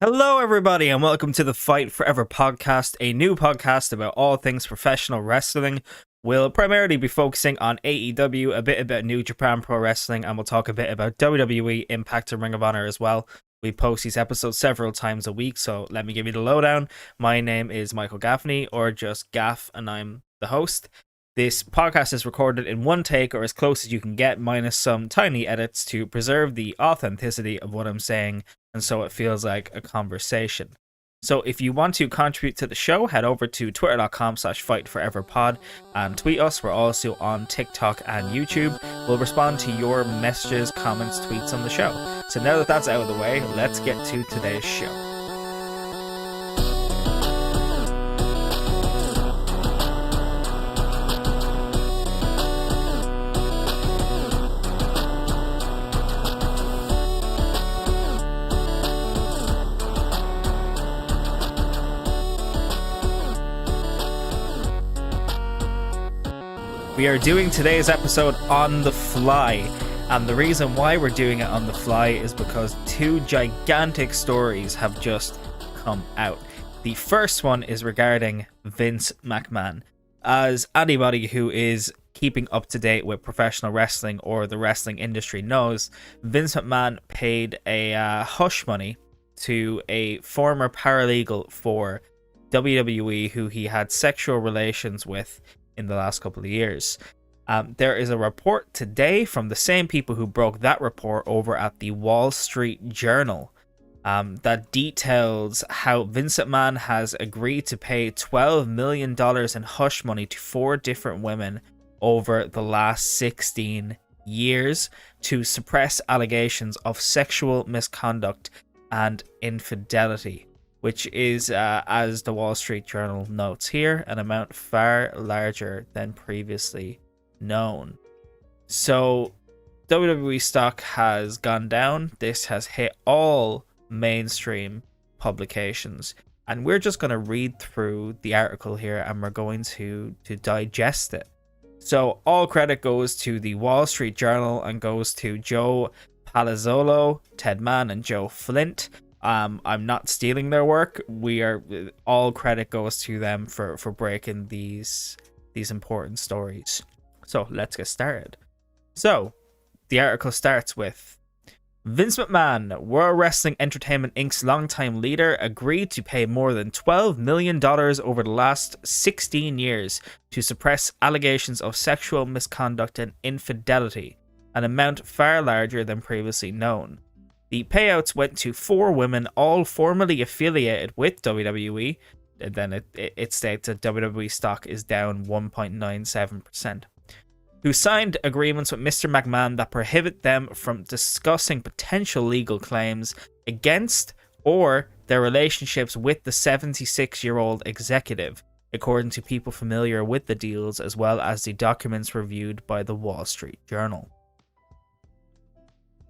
Hello, everybody, and welcome to the Fight Forever podcast, a new podcast about all things professional wrestling. We'll primarily be focusing on AEW, a bit about New Japan Pro Wrestling, and we'll talk a bit about WWE, Impact, and Ring of Honor as well. We post these episodes several times a week, so let me give you the lowdown. My name is Michael Gaffney, or just Gaff, and I'm the host. This podcast is recorded in one take, or as close as you can get, minus some tiny edits to preserve the authenticity of what I'm saying, and so it feels like a conversation. So if you want to contribute to the show, head over to twitter.com/fightforeverpod and tweet us. We're also on TikTok and YouTube. We'll respond to your messages, comments, tweets on the show. So now that that's out of the way, let's get to today's show. We are doing today's episode on the fly, and the reason why we're doing it on the fly is because two gigantic stories have just come out. The first one is regarding Vince McMahon. As anybody who is keeping up to date with professional wrestling or the wrestling industry knows, Vince McMahon paid a hush money to a former paralegal for WWE who he had sexual relations with in the last couple of years. There is a report today from the same people who broke that report over at the Wall Street Journal that details how Vince McMahon has agreed to pay $12 million in hush money to 4 different women over the last 16 years to suppress allegations of sexual misconduct and infidelity, which is, as the Wall Street Journal notes here, an amount far larger than previously known. So WWE stock has gone down. This has hit all mainstream publications, and we're just going to read through the article here and we're going to digest it. So all credit goes to the Wall Street Journal and goes to Joe Palazzolo, Ted Mann, and Joe Flint. I'm not stealing their work. All credit goes to them for breaking these important stories. So let's get started. So the article starts with Vince McMahon, World Wrestling Entertainment Inc.'s longtime leader, agreed to pay more than $12 million over the last 16 years to suppress allegations of sexual misconduct and infidelity, an amount far larger than previously known. The payouts went to 4 women, all formerly affiliated with WWE, and then it states that WWE stock is down 1.97%, who signed agreements with Mr. McMahon that prohibit them from discussing potential legal claims against or their relationships with the 76-year-old executive, according to people familiar with the deals as well as the documents reviewed by the Wall Street Journal.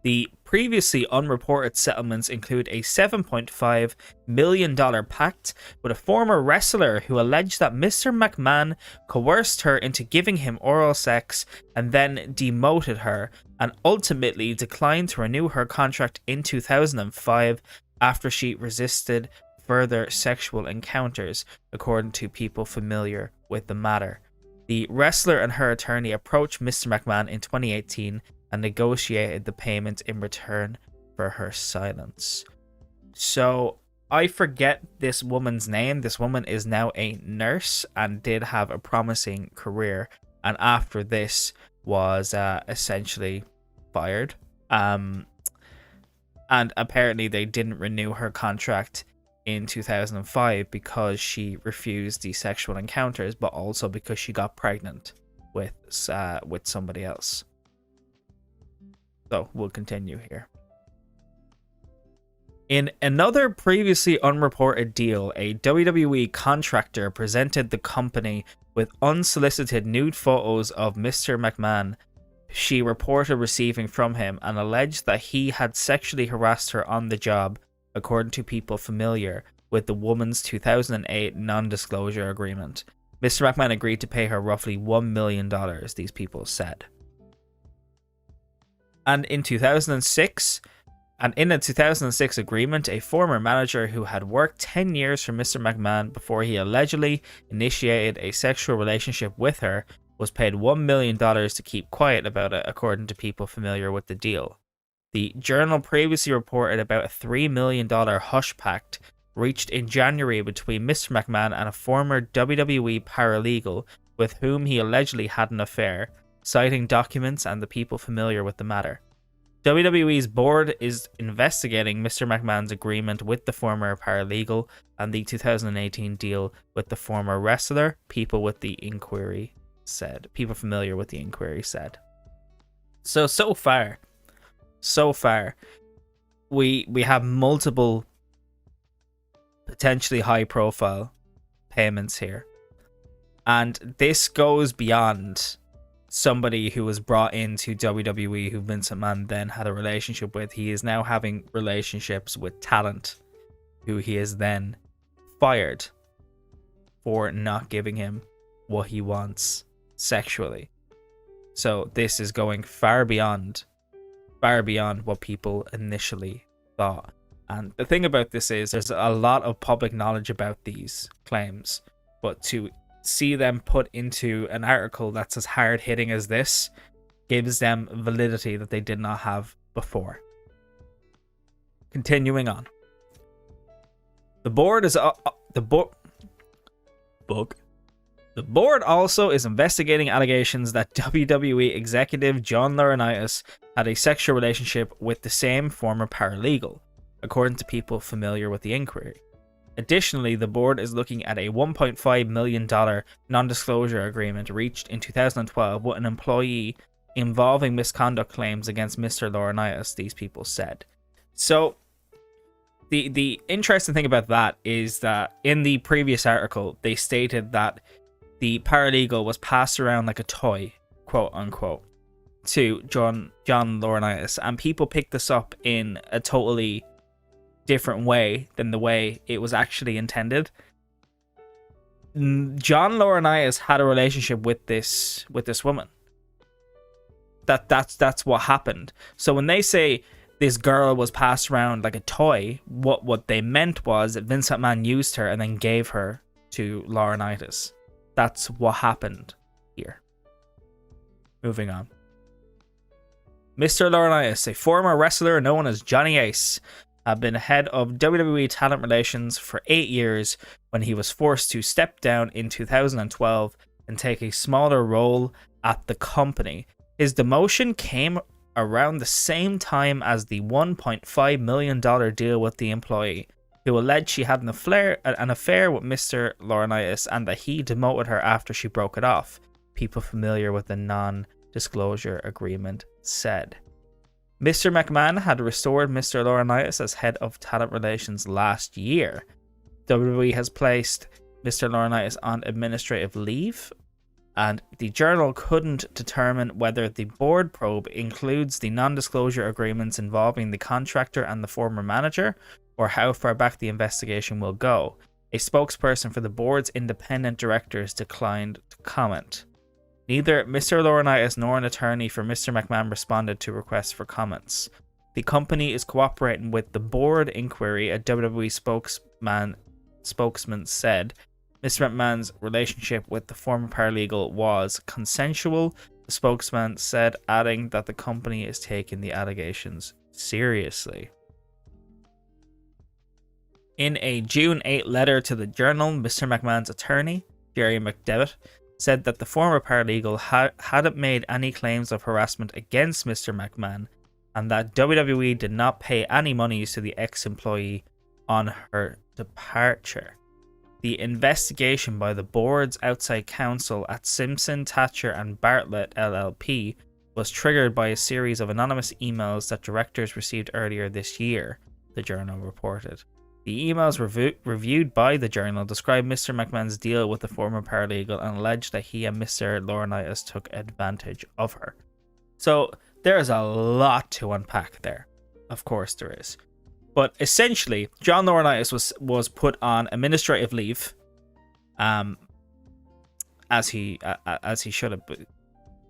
The previously unreported settlements include a $7.5 million pact with a former wrestler who alleged that Mr. McMahon coerced her into giving him oral sex and then demoted her, and ultimately declined to renew her contract in 2005 after she resisted further sexual encounters, according to people familiar with the matter. The wrestler and her attorney approached Mr. McMahon in 2018 and negotiated the payment in return for her silence. So I forget this woman's name. This woman is now a nurse and did have a promising career, and after this was essentially fired. And apparently they didn't renew her contract in 2005 because she refused the sexual encounters, but also because she got pregnant with somebody else. So we'll continue here. In another previously unreported deal, a WWE contractor presented the company with unsolicited nude photos of Mr. McMahon she reported receiving from him and alleged that he had sexually harassed her on the job, according to people familiar with the woman's 2008 non-disclosure agreement. Mr. McMahon agreed to pay her roughly $1 million, these people said. And in 2006, And in a 2006 agreement, a former manager who had worked 10 years for Mr. McMahon before he allegedly initiated a sexual relationship with her was paid $1 million to keep quiet about it, according to people familiar with the deal. The Journal previously reported about a $3 million hush pact reached in January between Mr. McMahon and a former WWE paralegal with whom he allegedly had an affair, citing documents and the people familiar with the matter. WWE's board is investigating Mr. McMahon's agreement with the former paralegal and the 2018 deal with the former wrestler, people familiar with the inquiry said. So far, we have multiple potentially high profile payments here. And this goes beyond somebody who was brought into WWE who Vince McMahon then had a relationship with. He is now having relationships with talent who he is then fired for not giving him what he wants sexually. So this is going far beyond what people initially thought. And the thing about this is there's a lot of public knowledge about these claims, but to see them put into an article that's as hard hitting as this gives them validity that they did not have before. Continuing on, the board also is investigating allegations that WWE executive John Laurinaitis had a sexual relationship with the same former paralegal, according to people familiar with the inquiry. Additionally, the board is looking at a $1.5 million non-disclosure agreement reached in 2012 with an employee involving misconduct claims against Mr. Laurinaitis, these people said. So, the interesting thing about that is that in the previous article, they stated that the paralegal was passed around like a toy, quote unquote, to John Laurinaitis, and people picked this up in a totally different way than the way it was actually intended. John Laurinaitis had a relationship with this woman. That's what happened. So when they say this girl was passed around like a toy, what they meant was that Vince McMahon used her and then gave her to Laurinaitis. That's what happened here. Moving on. Mr. Laurinaitis, a former wrestler known as Johnny Ace, had been head of WWE Talent Relations for 8 years when he was forced to step down in 2012 and take a smaller role at the company. His demotion came around the same time as the $1.5 million deal with the employee, who alleged she had an affair with Mr. Laurinaitis and that he demoted her after she broke it off, people familiar with the non-disclosure agreement said. Mr. McMahon had restored Mr. Laurinaitis as head of talent relations last year. WWE has placed Mr. Laurinaitis on administrative leave, and the Journal couldn't determine whether the board probe includes the non-disclosure agreements involving the contractor and the former manager, or how far back the investigation will go. A spokesperson for the board's independent directors declined to comment. Neither Mr. Laurinaitis nor an attorney for Mr. McMahon responded to requests for comments. The company is cooperating with the board inquiry, a WWE spokesman said. Mr. McMahon's relationship with the former paralegal was consensual, the spokesman said, adding that the company is taking the allegations seriously. In a June 8 letter to the Journal, Mr. McMahon's attorney, Jerry McDevitt, said that the former paralegal hadn't made any claims of harassment against Mr. McMahon and that WWE did not pay any monies to the ex-employee on her departure. The investigation by the board's outside counsel at Simpson, Thatcher and Bartlett LLP was triggered by a series of anonymous emails that directors received earlier this year, the Journal reported. The emails reviewed by the Journal described Mr. McMahon's deal with the former paralegal and alleged that he and Mr. Laurinaitis took advantage of her. So there is a lot to unpack there. Of course there is. But essentially, John Laurinaitis was put on administrative leave, as he should have,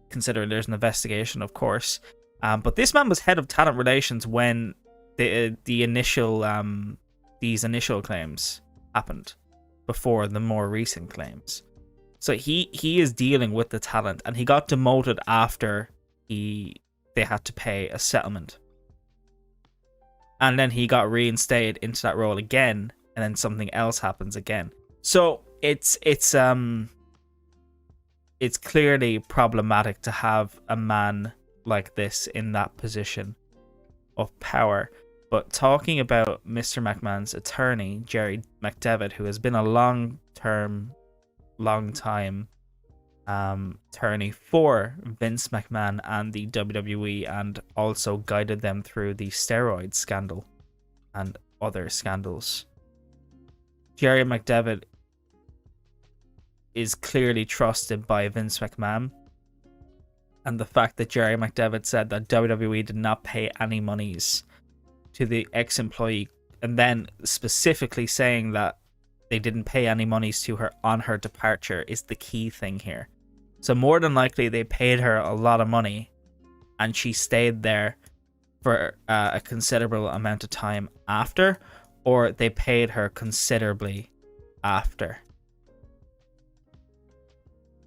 considering there's an investigation, of course. But this man was head of talent relations when the initial these initial claims happened before the more recent claims. So he is dealing with the talent, and he got demoted after they had to pay a settlement. And then he got reinstated into that role again, and then something else happens again. So it's clearly problematic to have a man like this in that position of power. But talking about Mr. McMahon's attorney, Jerry McDevitt, who has been a long time attorney for Vince McMahon and the WWE, and also guided them through the steroid scandal and other scandals. Jerry McDevitt is clearly trusted by Vince McMahon, and the fact that Jerry McDevitt said that WWE did not pay any monies to the ex-employee, and then specifically saying that they didn't pay any monies to her on her departure, is the key thing here. So more than likely they paid her a lot of money and she stayed there for a considerable amount of time after, or they paid her considerably after.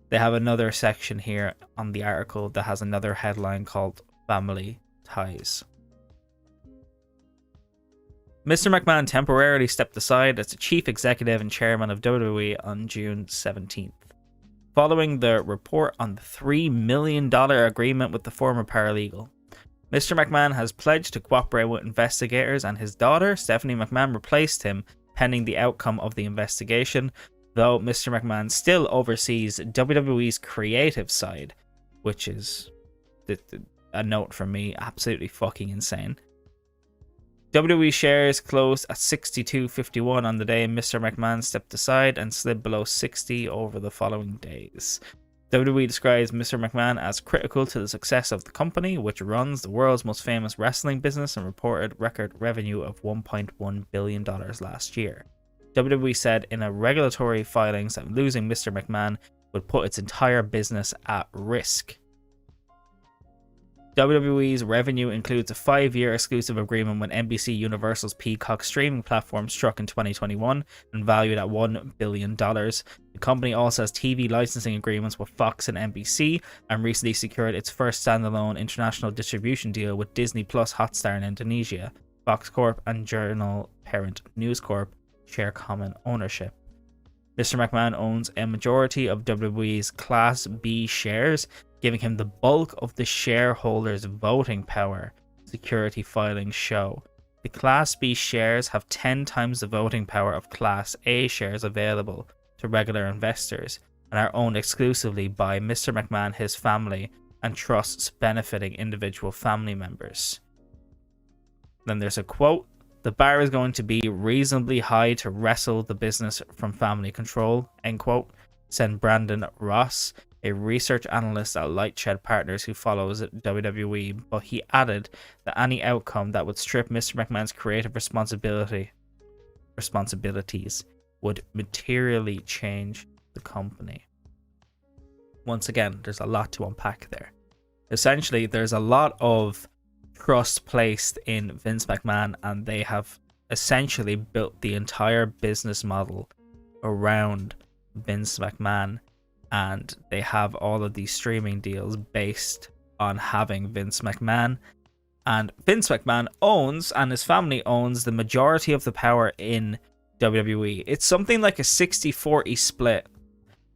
They have another section here on the article that has another headline called Family Ties. Mr. McMahon temporarily stepped aside as the chief executive and chairman of WWE on June 17th. Following the report on the $3 million agreement with the former paralegal, Mr. McMahon has pledged to cooperate with investigators, and his daughter, Stephanie McMahon, replaced him pending the outcome of the investigation, though Mr. McMahon still oversees WWE's creative side, which is a note from me, absolutely fucking insane. WWE shares closed at 62.51 on the day Mr. McMahon stepped aside and slid below 60 over the following days. WWE describes Mr. McMahon as critical to the success of the company, which runs the world's most famous wrestling business and reported record revenue of $1.1 billion last year. WWE said in a regulatory filings that losing Mr. McMahon would put its entire business at risk. WWE's revenue includes a 5-year exclusive agreement with NBC Universal's Peacock streaming platform struck in 2021 and valued at $1 billion. The company also has TV licensing agreements with Fox and NBC, and recently secured its first standalone international distribution deal with Disney Plus Hotstar in Indonesia. Fox Corp and journal parent News Corp share common ownership. Mr. McMahon owns a majority of WWE's Class B shares, giving him the bulk of the shareholders' voting power, security filings show. The Class B shares have 10 times the voting power of Class A shares available to regular investors, and are owned exclusively by Mr. McMahon, his family, and trusts benefiting individual family members. Then there's a quote: "The bar is going to be reasonably high to wrestle the business from family control," end quote, said Brandon Ross, a research analyst at Lightshed Partners who follows WWE, but he added that any outcome that would strip Mr. McMahon's creative responsibilities would materially change the company. Once again, there's a lot to unpack there. Essentially, there's a lot of trust placed in Vince McMahon, and they have essentially built the entire business model around Vince McMahon, and they have all of these streaming deals based on having Vince McMahon, and Vince McMahon owns, and his family owns, the majority of the power in WWE. It's something like a 60-40 split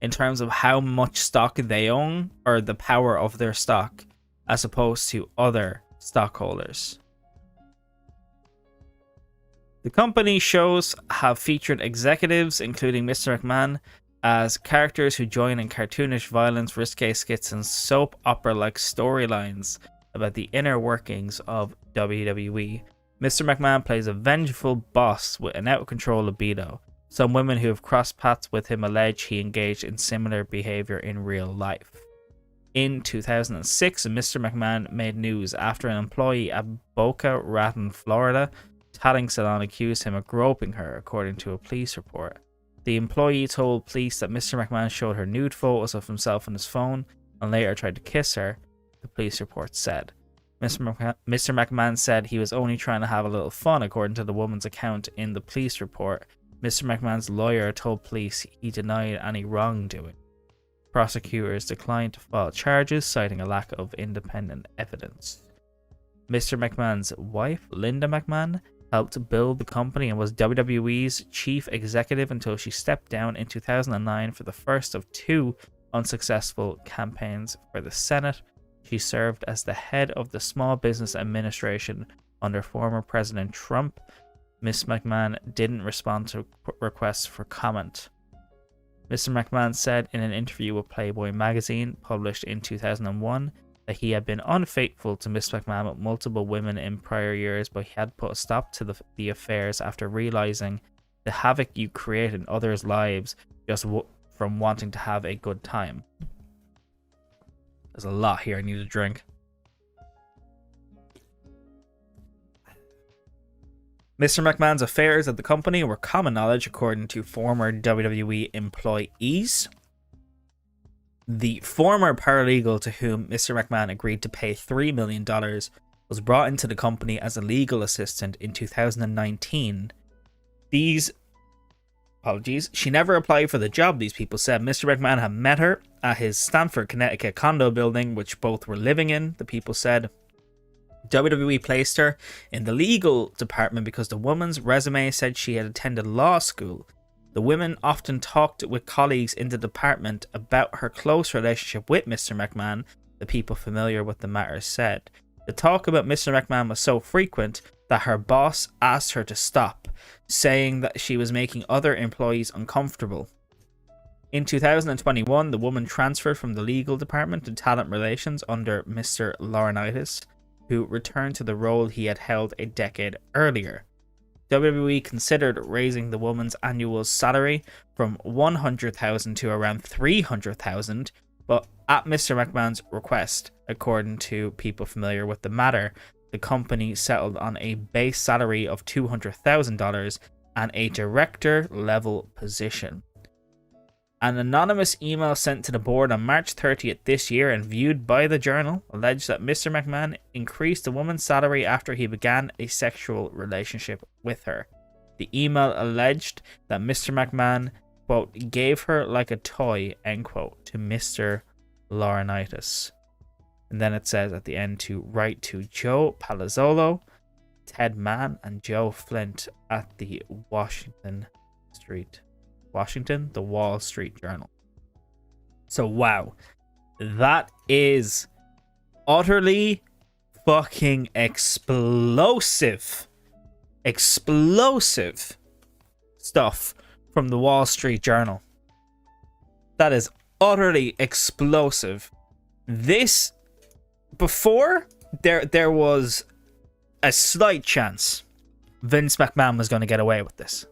in terms of how much stock they own, or the power of their stock, as opposed to other stockholders. The company shows have featured executives, including Mr. McMahon, as characters who join in cartoonish violence, risque skits, and soap opera-like storylines about the inner workings of WWE. Mr. McMahon plays a vengeful boss with an out-of-control libido. Some women who have crossed paths with him allege he engaged in similar behavior in real life. In 2006, Mr. McMahon made news after an employee at Boca Raton, Florida, tatting salon accused him of groping her, according to a police report. The employee told police that Mr. McMahon showed her nude photos of himself on his phone and later tried to kiss her, the police report said. Mr. McMahon said he was only trying to have a little fun, according to the woman's account in the police report. Mr. McMahon's lawyer told police he denied any wrongdoing. Prosecutors declined to file charges, citing a lack of independent evidence. Mr. McMahon's wife, Linda McMahon, helped build the company and was WWE's chief executive until she stepped down in 2009 for the first of two unsuccessful campaigns for the Senate. She served as the head of the Small Business Administration under former President Trump. Ms. McMahon didn't respond to requests for comment. Mr. McMahon said in an interview with Playboy magazine, published in 2001, that he had been unfaithful to Ms. McMahon with multiple women in prior years, but he had put a stop to the affairs after realizing the havoc you create in others' lives just from wanting to have a good time. There's a lot here I need to drink. Mr. McMahon's affairs at the company were common knowledge, according to former WWE employees. The former paralegal to whom Mr. McMahon agreed to pay $3 million was brought into the company as a legal assistant in 2019. She never applied for the job, these people said. Mr. McMahon had met her at his Stamford, Connecticut condo building, which both were living in, the people said. WWE placed her in the legal department because the woman's resume said she had attended law school. The women often talked with colleagues in the department about her close relationship with Mr. McMahon, the people familiar with the matter said. The talk about Mr. McMahon was so frequent that her boss asked her to stop, saying that she was making other employees uncomfortable. In 2021, the woman transferred from the legal department to talent relations under Mr. Laurinaitis, who returned to the role he had held a decade earlier. WWE considered raising the woman's annual salary from $100,000 to around $300,000, but at Mr. McMahon's request, according to people familiar with the matter, the company settled on a base salary of $200,000 and a director-level position. An anonymous email sent to the board on March 30th this year and viewed by the Journal alleged that Mr. McMahon increased the woman's salary after he began a sexual relationship with her. The email alleged that Mr. McMahon, quote, gave her like a toy, end quote, to Mr. Laurinaitis. And then it says at the end to write to Joe Palazzolo, Ted Mann, and Joe Flint at the the Wall Street Journal. So wow, that is utterly fucking explosive stuff from the Wall Street Journal. That is utterly explosive. This, before there was a slight chance Vince McMahon was going to get away with this.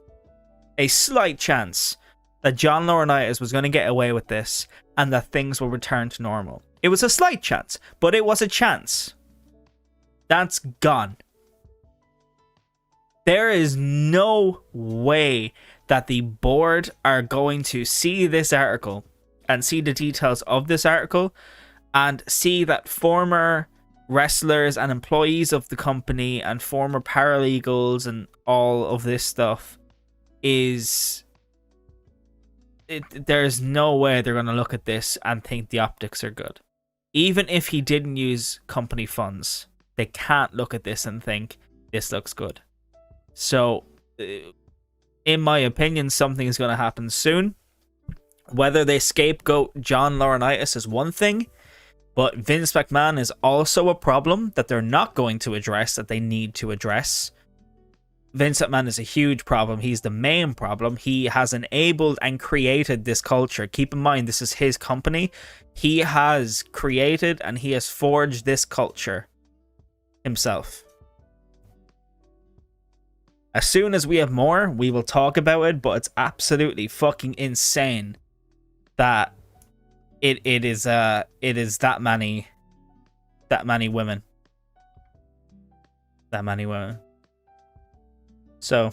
A slight chance that John Laurinaitis was going to get away with this and that things will return to normal. It was a slight chance, but it was a chance. That's gone. There is no way that the board are going to see this article and see the details of this article and see that former wrestlers and employees of the company and former paralegals and all of this stuff there's no way they're going to look at this and think the optics are good. Even if he didn't use company funds, they can't look at this and think this looks good. So, in my opinion, something is going to happen soon. Whether they scapegoat John Laurinaitis is one thing, but Vince McMahon is also a problem that they're not going to address, that they need to address. Vince McMahon is a huge problem. He's the main problem. He has enabled and created this culture. Keep in mind, this is his company. He has created and he has forged this culture himself. As soon as we have more, we will talk about it, but it's absolutely fucking insane that it is that many women. That many women. So,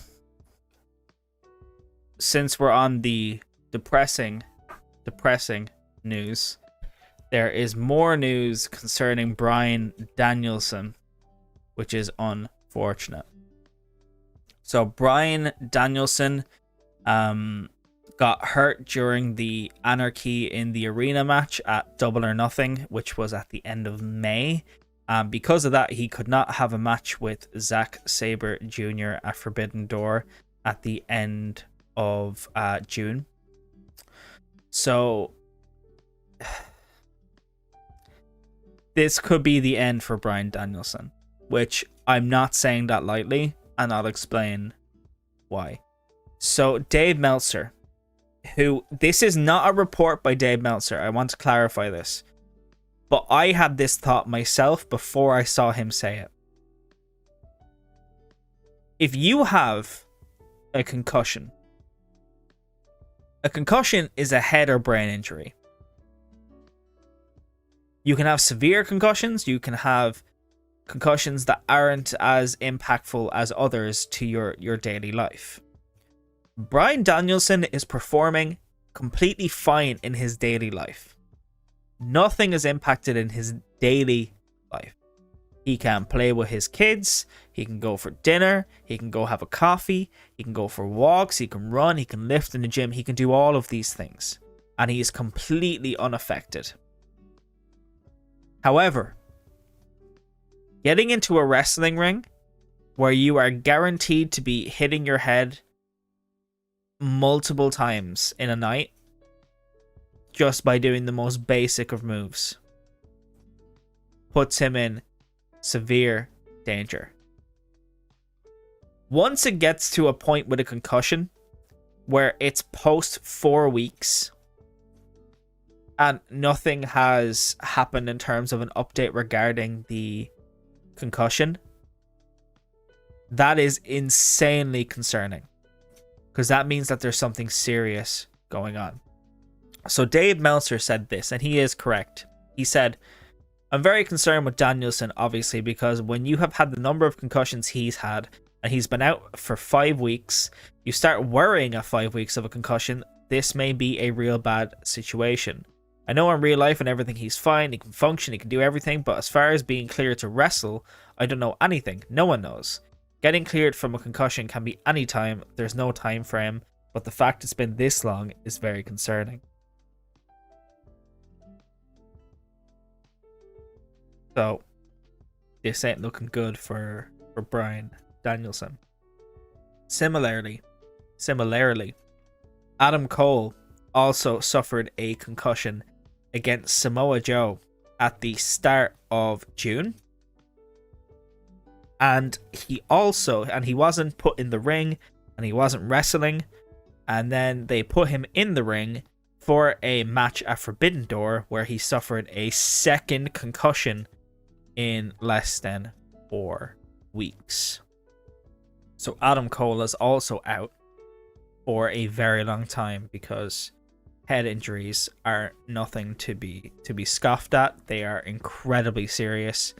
since we're on the depressing news, there is more news concerning Bryan Danielson, which is unfortunate. So Bryan Danielson got hurt during the Anarchy in the Arena match at Double or Nothing, which was at the end of May. Because of that, he could not have a match with Zack Sabre Jr. at Forbidden Door at the end of June. So this could be the end for Bryan Danielson, which I'm not saying that lightly, and I'll explain why. So Dave Meltzer, this is not a report by Dave Meltzer, I want to clarify this, but I had this thought myself before I saw him say it. If you have a concussion is a head or brain injury. You can have severe concussions, you can have concussions that aren't as impactful as others to your daily life. Bryan Danielson is performing completely fine in his daily life. Nothing is impacted in his daily life. He can play with his kids, he can go for dinner, he can go have a coffee, he can go for walks, he can run, he can lift in the gym, he can do all of these things. And he is completely unaffected. However, getting into a wrestling ring where you are guaranteed to be hitting your head multiple times in a night just by doing the most basic of moves puts him in severe danger. Once it gets to a point with a concussion where it's post 4 weeks and nothing has happened in terms of an update regarding the concussion, that is insanely concerning, because that means that there's something serious going on. So Dave Meltzer said this, and he is correct. He said, I'm very concerned with Danielson, obviously, because when you have had the number of concussions he's had, and he's been out for 5 weeks, you start worrying at 5 weeks of a concussion, this may be a real bad situation. I know in real life and everything he's fine, he can function, he can do everything, but as far as being cleared to wrestle, I don't know anything. No one knows. Getting cleared from a concussion can be any time, there's no time frame, but the fact it's been this long is very concerning. So, this ain't looking good for Bryan Danielson. Similarly, Adam Cole also suffered a concussion against Samoa Joe at the start of June. And he wasn't put in the ring, and he wasn't wrestling, and then they put him in the ring for a match at Forbidden Door where he suffered a second concussion in less than 4 weeks. So Adam Cole is also out for a very long time, because head injuries are nothing to be scoffed at. They are incredibly serious.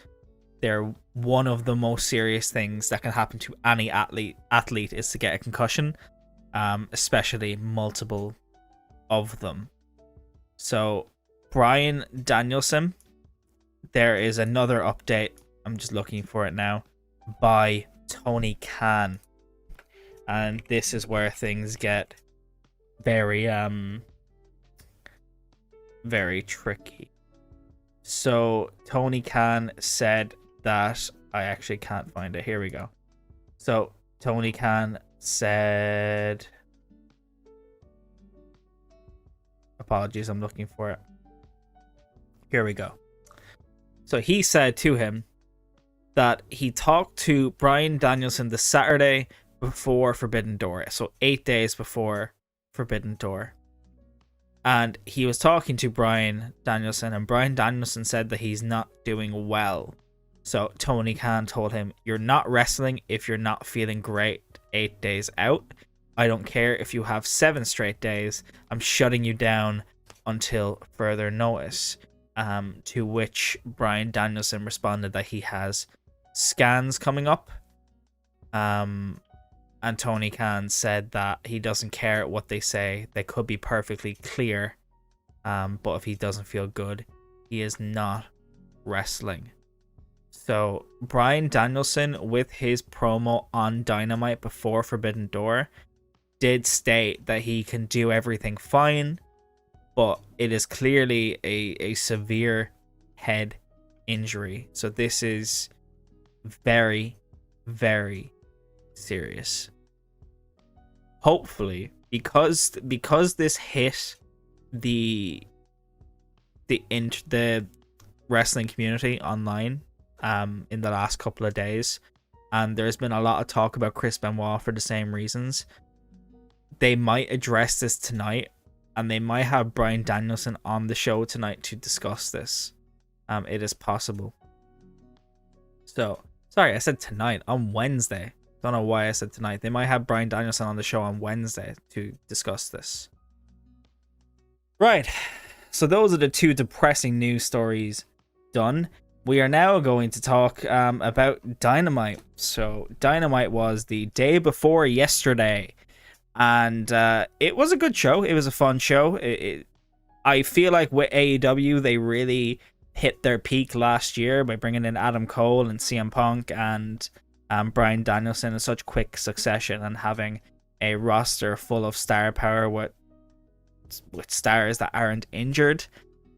They're one of the most serious things that can happen to any athlete is to get a concussion, especially multiple of them. So Bryan Danielson, there is another update, I'm just looking for it now, by Tony Khan, and this is where things get very very tricky. So Tony Khan said that, I actually can't find it, here we go. So Tony Khan said, apologies, I'm looking for it, here we go. So he said to him that he talked to Bryan Danielson the Saturday before Forbidden Door, so 8 days before Forbidden Door. And he was talking to Bryan Danielson, and Bryan Danielson said that he's not doing well. So Tony Khan told him, you're not wrestling if you're not feeling great 8 days out. I don't care if you have 7 straight days. I'm shutting you down until further notice. To which Bryan Danielson responded that he has scans coming up. And Tony Khan said that he doesn't care what they say. They could be perfectly clear. But if he doesn't feel good, He is not wrestling. So Bryan Danielson, with his promo on Dynamite before Forbidden Door, did state that he can do everything fine, but it is clearly a severe head injury. So this is very, very serious. Hopefully, because this hit the wrestling community online in the last couple of days, and there's been a lot of talk about Chris Benoit for the same reasons, they might address this tonight, and they might have Bryan Danielson on the show tonight to discuss this. It is possible. So, sorry, I said tonight, on Wednesday. Don't know why I said tonight. They might have Bryan Danielson on the show on Wednesday to discuss this. Right. So those are the two depressing news stories done. We are now going to talk about Dynamite. So Dynamite was the day before yesterday, and it was a good show. It was a fun show. I feel like with AEW, they really hit their peak last year by bringing in Adam Cole and CM Punk and Bryan Danielson in such quick succession, and having a roster full of star power with stars that aren't injured,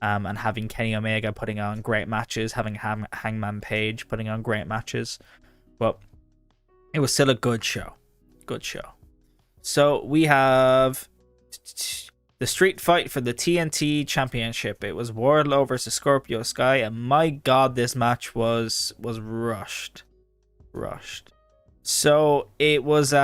and having Kenny Omega putting on great matches, having Hangman Page putting on great matches. But it was still a good show. So we have the street fight for the TNT Championship. It was Wardlow versus Scorpio Sky, and my god, this match was rushed. So it was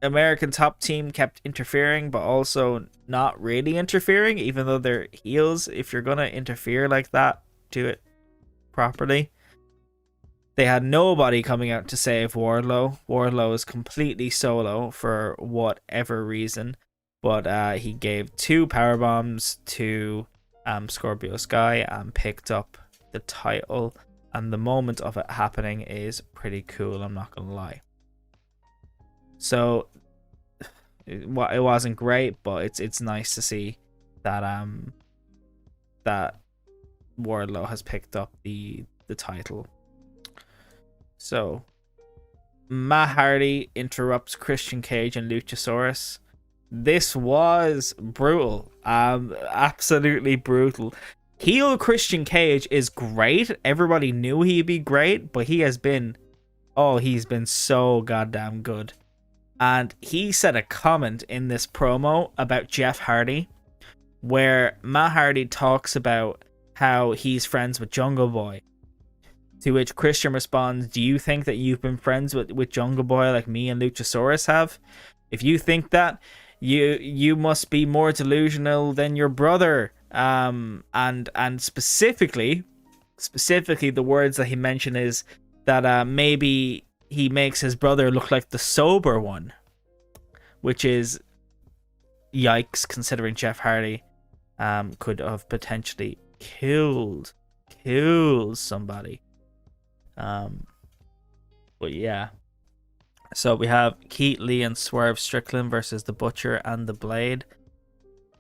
American Top Team kept interfering, but also not really interfering, even though they're heels. If you're gonna interfere like that, do it properly. They had nobody coming out to save Wardlow. Wardlow is completely solo for whatever reason, but he gave 2 powerbombs to Scorpio Sky and picked up the title. And the moment of it happening is pretty cool, I'm not gonna lie. So it wasn't great, but it's nice to see that that Wardlow has picked up the title. So Matt Hardy interrupts Christian Cage and Luchasaurus. This was brutal, absolutely brutal. Heel Christian Cage is great. Everybody knew he'd be great, but he's been so goddamn good. And he said a comment in this promo about Jeff Hardy, where Matt Hardy talks about how he's friends with Jungle Boy. To which Christian responds, "Do you think that you've been friends with Jungle Boy like me and Luchasaurus have? If you think that, you must be more delusional than your brother." And specifically the words that he mentioned is that maybe he makes his brother look like the sober one, which is yikes, considering Jeff Hardy could have potentially killed somebody. But yeah. So we have Keith Lee and Swerve Strickland versus the Butcher and the Blade.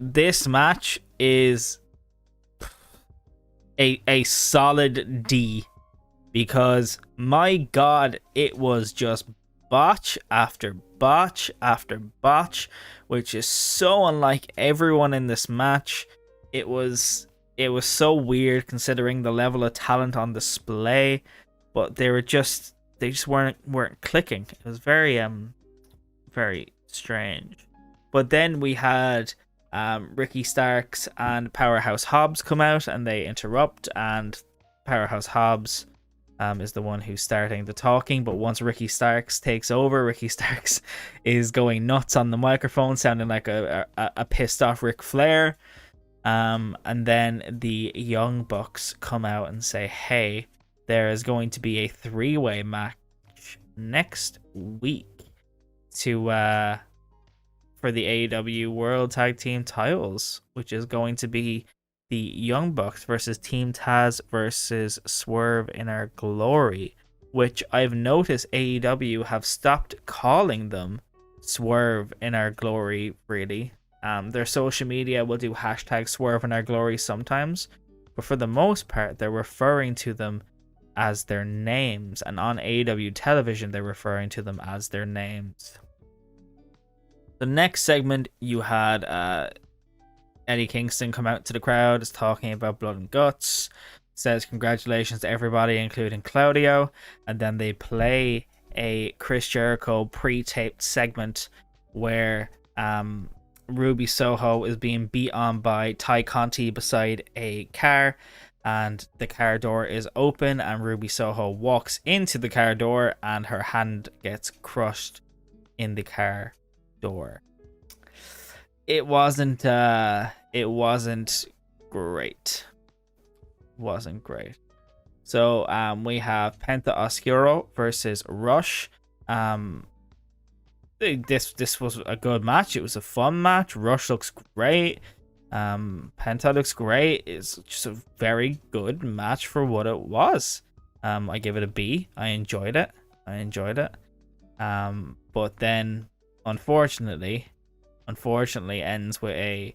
This match is a solid D, because my god, it was just botch after botch after botch, which is so unlike everyone in this match. It was so weird considering the level of talent on display, but they just weren't clicking. It was very strange. But then we had Ricky Starks and Powerhouse Hobbs come out, and they interrupt, and Powerhouse Hobbs is the one who's starting the talking. But once Ricky Starks takes over, Ricky Starks is going nuts on the microphone, sounding like a pissed off Ric Flair. And then the Young Bucks come out and say, hey, there is going to be a 3-way match next week for the AEW World Tag Team titles, which is going to be the Young Bucks versus Team Taz versus Swerve in Our Glory, which I've noticed AEW have stopped calling them Swerve in Our Glory, really. Their social media will do hashtag Swerve in Our Glory sometimes, but for the most part, they're referring to them as their names, and on AEW television, they're referring to them as their names. The next segment, you had Eddie Kingston come out to the crowd, is talking about Blood and Guts, says congratulations to everybody, including Claudio, and then they play a Chris Jericho pre-taped segment where Ruby Soho is being beat on by Ty Conti beside a car, and the car door is open, and Ruby Soho walks into the car door, and her hand gets crushed in the car door. It wasn't great. Wasn't great. So we have Penta Oscuro versus Rush. This was a good match. It was a fun match. Rush looks great. Penta looks great. It's just a very good match for what it was. I give it a B. I enjoyed it. But then unfortunately ends with a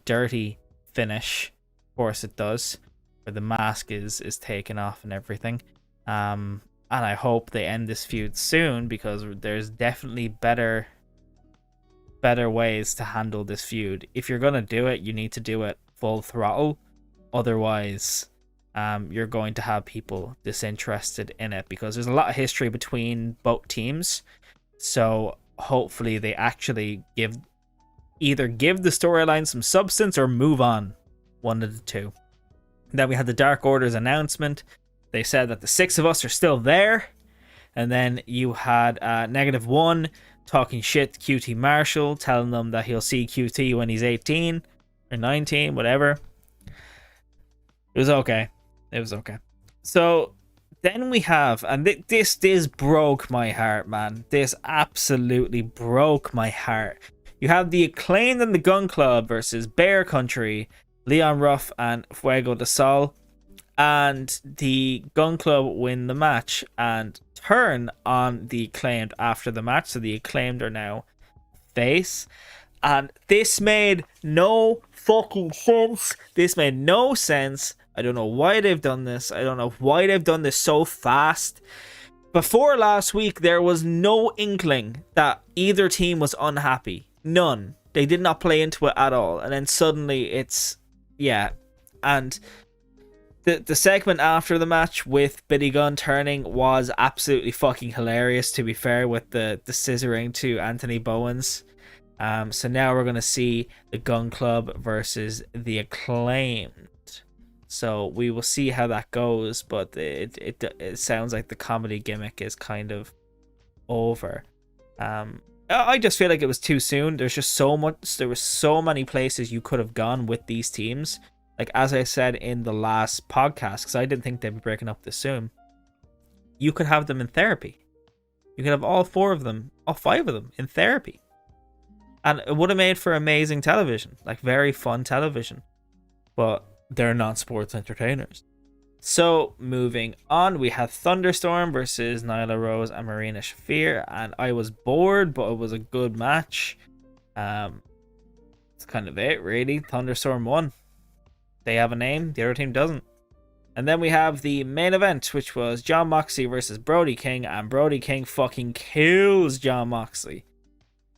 dirty finish. Of course it does, where the mask is taken off and everything. And I hope they end this feud soon, because there's definitely better ways to handle this feud. If you're gonna do it, you need to do it full throttle. Otherwise, you're going to have people disinterested in it, because there's a lot of history between both teams. So hopefully they actually either give the storyline some substance or move on. One of the two. Then we had the Dark Order's announcement. They said that the 6 of us are still there. And then you had -1 talking shit to QT Marshall, telling them that he'll see QT when he's 18 or 19, whatever. It was okay. So then we have, and this broke my heart, man. This absolutely broke my heart. You have the Acclaimed and the Gun Club versus Bear Country, Leon Ruff and Fuego de Sol. And the Gun Club win the match and turn on the Acclaimed after the match. So the Acclaimed are now face. And this made no fucking sense. This made no sense. I don't know why they've done this. I don't know why they've done this so fast. Before last week, there was no inkling that either team was unhappy. None. They did not play into it at all. And then suddenly it's... yeah. And... The segment after the match with Billy Gunn turning was absolutely fucking hilarious, to be fair, with the scissoring to Anthony Bowens. So now we're going to see the Gun Club versus the Acclaimed. So we will see how that goes, but it sounds like the comedy gimmick is kind of over. I just feel like it was too soon. There were so many places you could have gone with these teams. Like, as I said in the last podcast, because I didn't think they'd be breaking up this soon, you could have them in therapy. You could have all 5 of them in therapy. And it would have made for amazing television, like very fun television. But they're not sports entertainers. So, moving on, we have Thunderstorm versus Nyla Rose and Marina Shafir. And I was bored, but it was a good match. It's kind of it, really. Thunderstorm won. They have a name, the other team doesn't. And then we have the main event, which was Jon Moxley versus Brody King, and Brody King fucking kills Jon Moxley.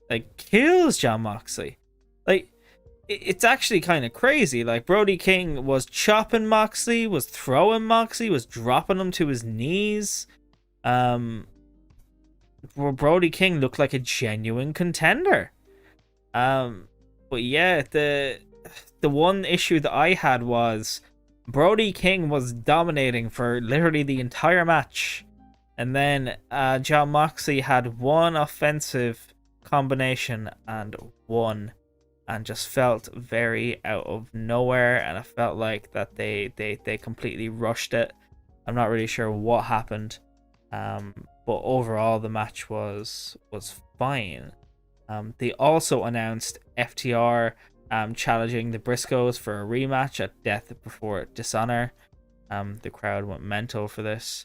Like, kills Jon Moxley. Like, it's actually kind of crazy. Like, Brody King was chopping Moxley, was throwing Moxley, was dropping him to his knees. Brody King looked like a genuine contender. But yeah, the one issue that I had was Brody King was dominating for literally the entire match. And then Jon Moxley had one offensive combination and won. And just felt very out of nowhere. And I felt like that they completely rushed it. I'm not really sure what happened. But overall the match was fine. They also announced FTR challenging the Briscoes for a rematch at Death Before Dishonor. The crowd went mental for this.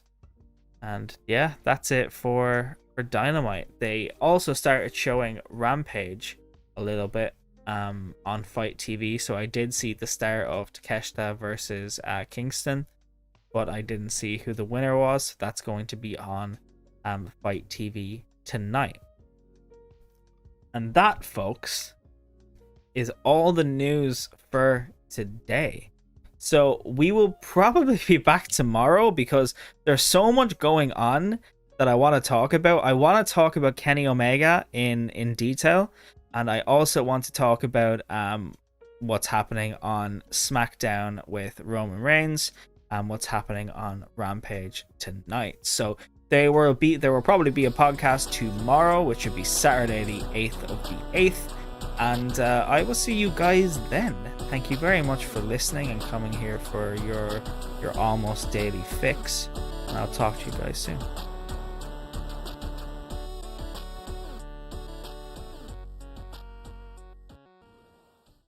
And yeah, that's it for Dynamite. They also started showing Rampage a little bit. on Fight TV. So I did see the start of Takeshita versus Kingston, but I didn't see who the winner was. That's going to be on Fight TV tonight. And that, folks, is all the news for today. So we will probably be back tomorrow because there's so much going on that I want to talk about. I want to talk about Kenny Omega in detail, and I also want to talk about what's happening on SmackDown with Roman Reigns and what's happening on Rampage tonight. So there will probably be a podcast tomorrow, which would be Saturday the 8th of the 8th. And I will see you guys then. Thank you very much for listening and coming here for your almost daily fix. And I'll talk to you guys soon.